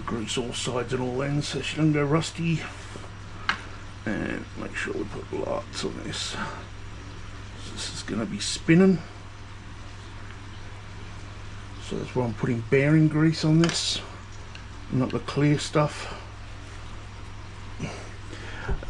grease all sides and all ends so she doesn't go rusty. And make sure we put lots on this. So this is going to be spinning. So that's why I'm putting bearing grease on this, not the clear stuff.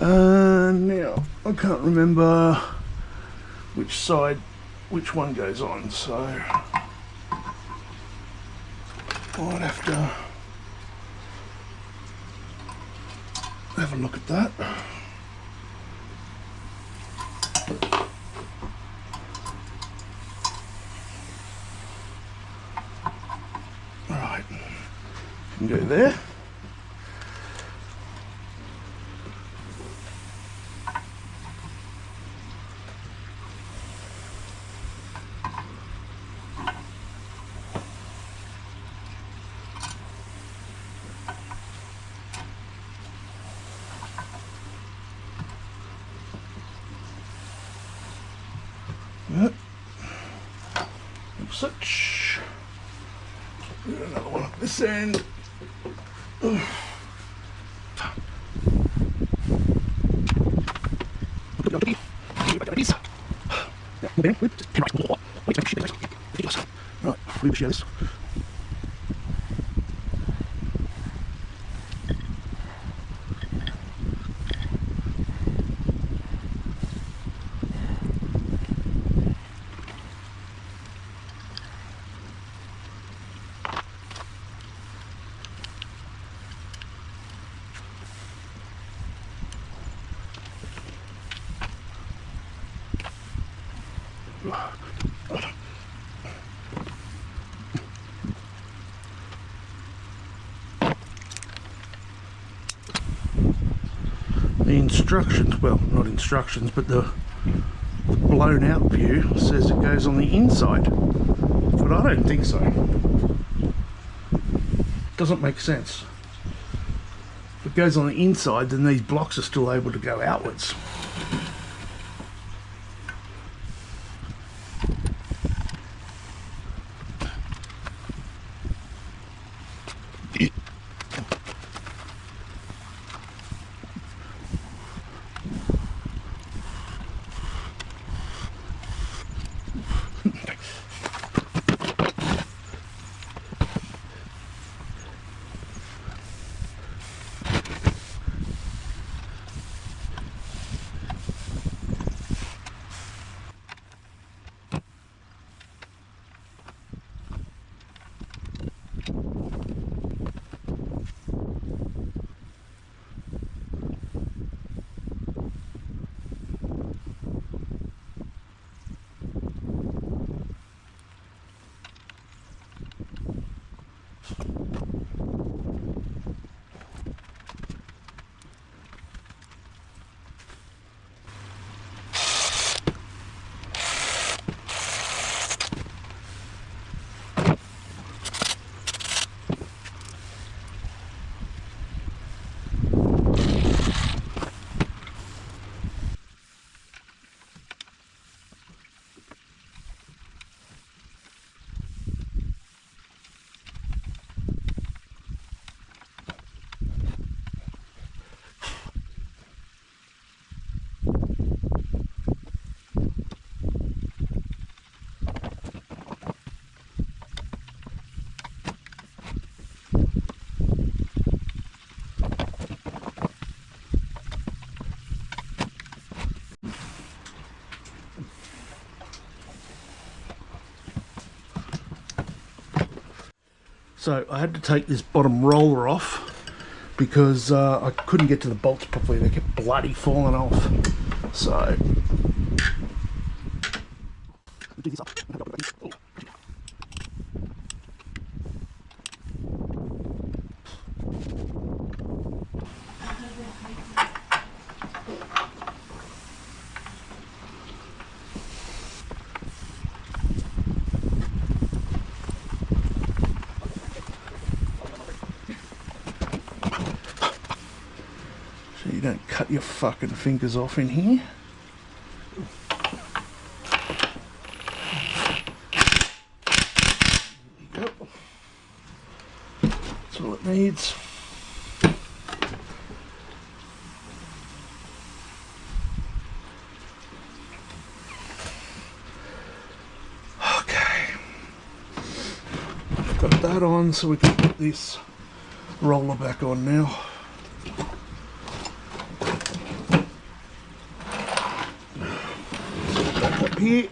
Now, I can't remember which side, which one goes on, so I'd have to have a look at that. Right, can go there. Yep. Like such. Another one at this end. Right, we share this. The instructions, well, not instructions, but the blown out view says it goes on the inside, but I don't think so. Doesn't make sense. If it goes on the inside, then these blocks are still able to go outwards. So I had to take this bottom roller off because I couldn't get to the bolts properly. They kept bloody falling off. So do this up. So you don't cut your fucking fingers off in here. There you go. That's all it needs. that on so we can put this roller back on now. Back up here.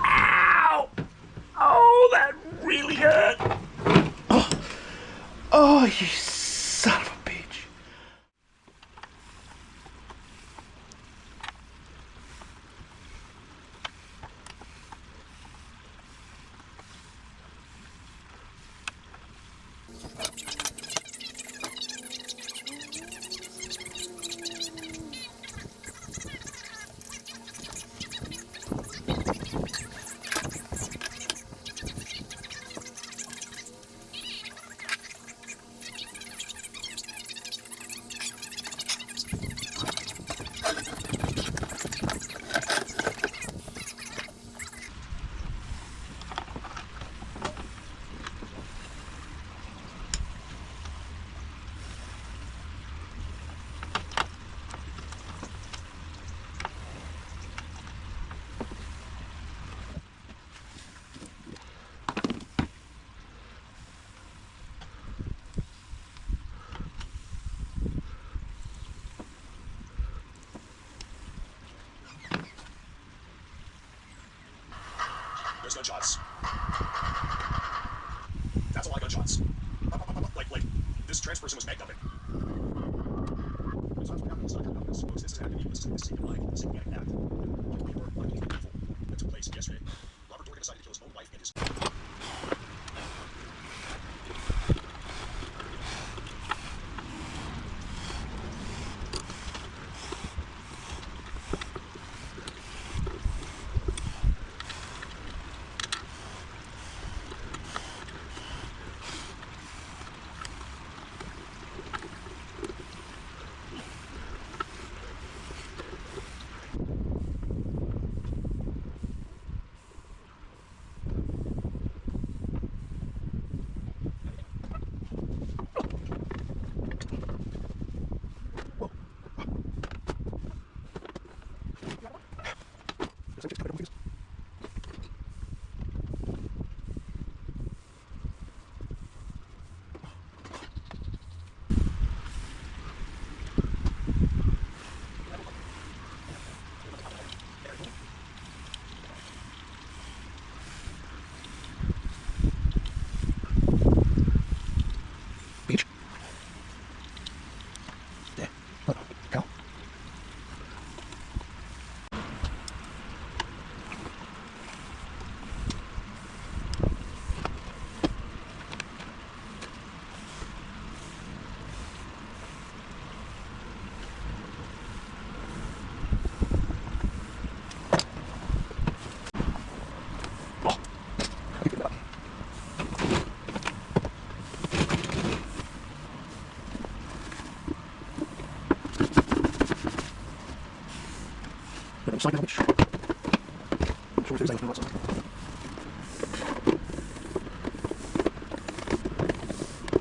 Ow! Oh, that really hurt. Oh, you son of a bitch. There's gunshots. That's a lot of gunshots. Like, this trans person was magged up in. This is happening. This is like that. That took place yesterday. Robert Dorgan decided to kill his own wife and his. Psycho bitch. I'm sure there's anything outside.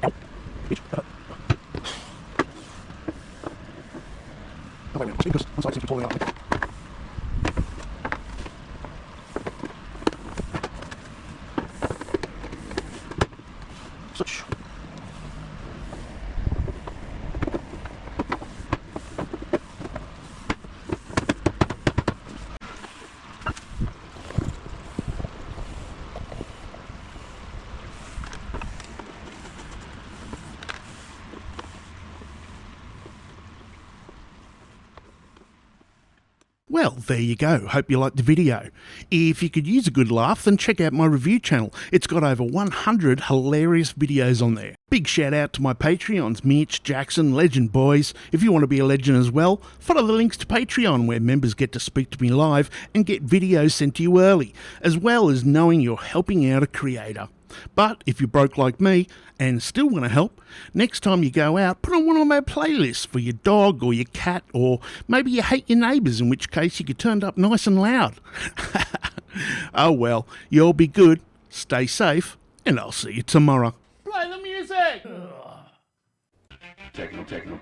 Ow. Bitch. Oh, wait a minute. Because one side seems to be falling out. Such. Well, there you go. Hope you liked the video. If you could use a good laugh, then check out my review channel. It's got over 100 hilarious videos on there. Big shout out to my Patreons, Mitch, Jackson, Legend Boys. If you want to be a legend as well, follow the links to Patreon where members get to speak to me live and get videos sent to you early, as well as knowing you're helping out a creator. But if you're broke like me and still want to help, next time you go out, put on one of my playlists for your dog or your cat, or maybe you hate your neighbours, in which case you could turn it up nice and loud. Oh well, you all be good, stay safe, and I'll see you tomorrow. Play the music! Techno.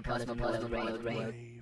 Cosmopolitan Radio.